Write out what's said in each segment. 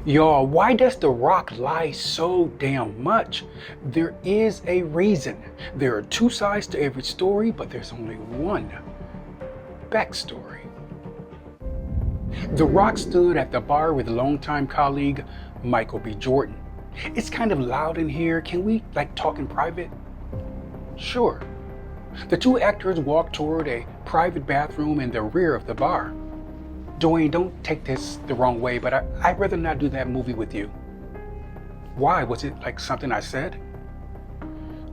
Y'all, why does The Rock lie so damn much? There is a reason. There are two sides to every story, but there's only one backstory. The Rock stood at the bar with longtime colleague Michael B. Jordan. It's kind of loud in here. Can we talk in private? Sure. The two actors walked toward a private bathroom in the rear of the bar. Dwayne, don't take this the wrong way, but I'd rather not do that movie with you. Why? Was it something I said?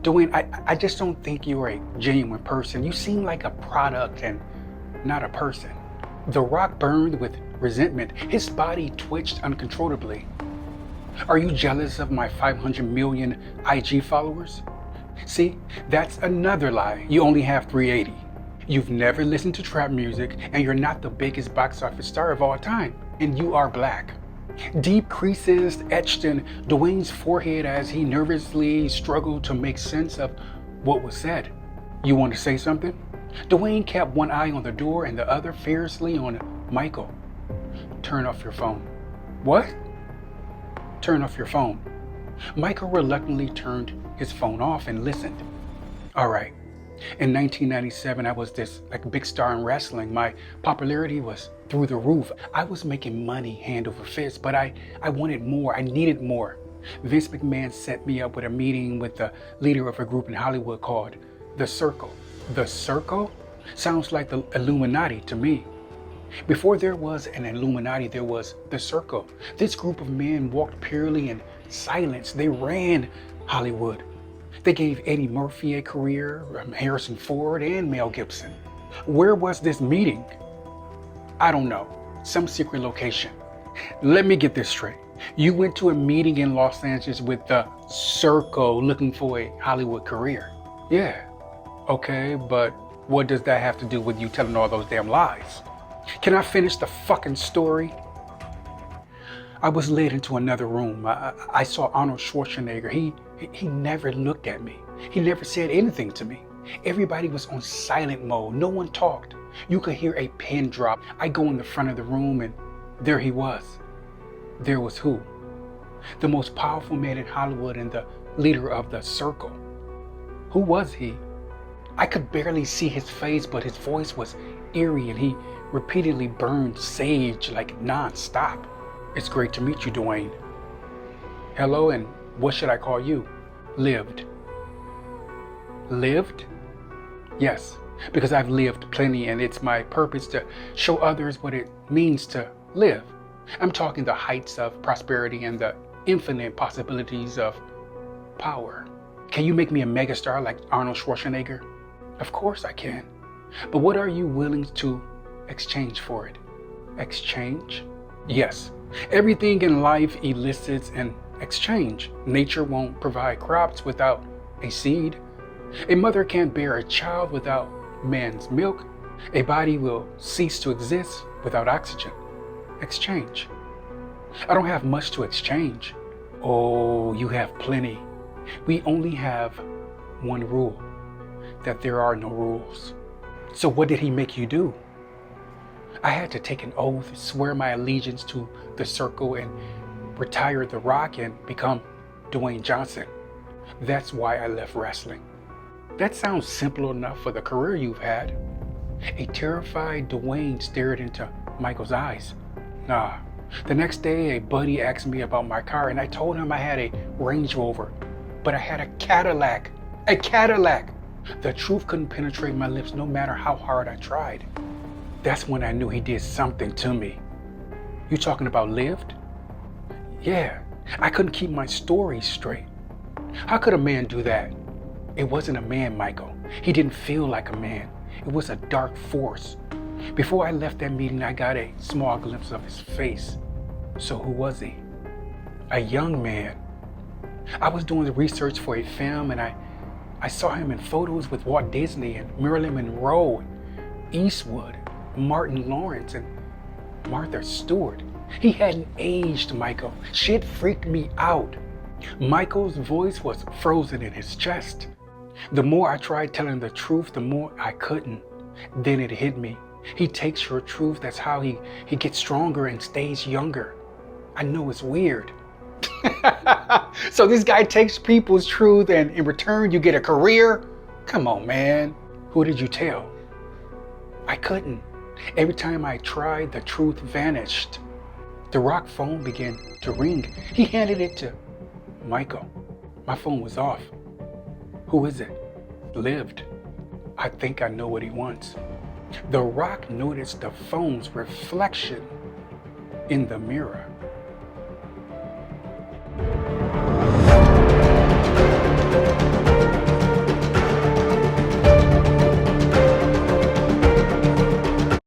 Dwayne, I just don't think you're a genuine person. You seem like a product and not a person. The Rock burned with resentment. His body twitched uncontrollably. Are you jealous of my 500 million IG followers? See, that's another lie. You only have 380. You've never listened to trap music, and you're not the biggest box office star of all time, and you are black. Deep creases etched in Dwayne's forehead as he nervously struggled to make sense of what was said. You want to say something? Dwayne kept one eye on the door and the other fiercely on Michael. Turn off your phone. What? Turn off your phone. Michael reluctantly turned his phone off and listened. All right. In 1997, I was this big star in wrestling. My popularity was through the roof. I was making money hand over fist, but I wanted more. I needed more. Vince McMahon set me up with a meeting with the leader of a group in Hollywood called The Circle. The Circle? Sounds like the Illuminati to me. Before there was an Illuminati, there was The Circle. This group of men walked purely in silence. They ran Hollywood. They gave Eddie Murphy a career, Harrison Ford, and Mel Gibson. Where was this meeting? I don't know. Some secret location. Let me get this straight. You went to a meeting in Los Angeles with The Circle looking for a Hollywood career. Yeah. Okay, but what does that have to do with you telling all those damn lies? Can I finish the fucking story? I was led into another room. I saw Arnold Schwarzenegger. He never looked at me. He never said anything to me. Everybody was on silent mode. No one talked. You could hear a pin drop. I go in the front of the room and there he was. There was who? The most powerful man in Hollywood and the leader of The Circle. Who was he? I could barely see his face, but his voice was eerie and he repeatedly burned sage non-stop. It's great to meet you, Dwayne. Hello, and what should I call you? Lived. Lived? Yes, because I've lived plenty and it's my purpose to show others what it means to live. I'm talking the heights of prosperity and the infinite possibilities of power. Can you make me a megastar like Arnold Schwarzenegger? Of course I can. But what are you willing to exchange for it? Exchange? Yes. Everything in life elicits an exchange. Nature won't provide crops without a seed. A mother can't bear a child without man's milk. A body will cease to exist without oxygen. Exchange. I don't have much to exchange. Oh, you have plenty. We only have one rule, that there are no rules. So what did he make you do? I had to take an oath, swear my allegiance to The Circle, and retire The Rock and become Dwayne Johnson. That's why I left wrestling. That sounds simple enough for the career you've had. A terrified Dwayne stared into Michael's eyes. Nah. The next day, a buddy asked me about my car, and I told him I had a Range Rover, but I had a Cadillac. A Cadillac! The truth couldn't penetrate my lips no matter how hard I tried. That's when I knew he did something to me. You talking about lived? Yeah, I couldn't keep my story straight. How could a man do that? It wasn't a man, Michael. He didn't feel like a man. It was a dark force. Before I left that meeting, I got a small glimpse of his face. So who was he? A young man. I was doing the research for a film and I saw him in photos with Walt Disney and Marilyn Monroe and Eastwood, Martin Lawrence and Martha Stewart. He hadn't aged, Michael. Shit freaked me out. Michael's voice was frozen in his chest. The more I tried telling the truth, the more I couldn't. Then it hit me. He takes your truth. That's how he gets stronger and stays younger. I know it's weird. So this guy takes people's truth and in return you get a career? Come on, man. Who did you tell? I couldn't. Every time I tried, the truth vanished. The Rock phone began to ring. He handed it to Michael. My phone was off. Who is it? Lived. I think I know what he wants. The Rock noticed the phone's reflection in the mirror.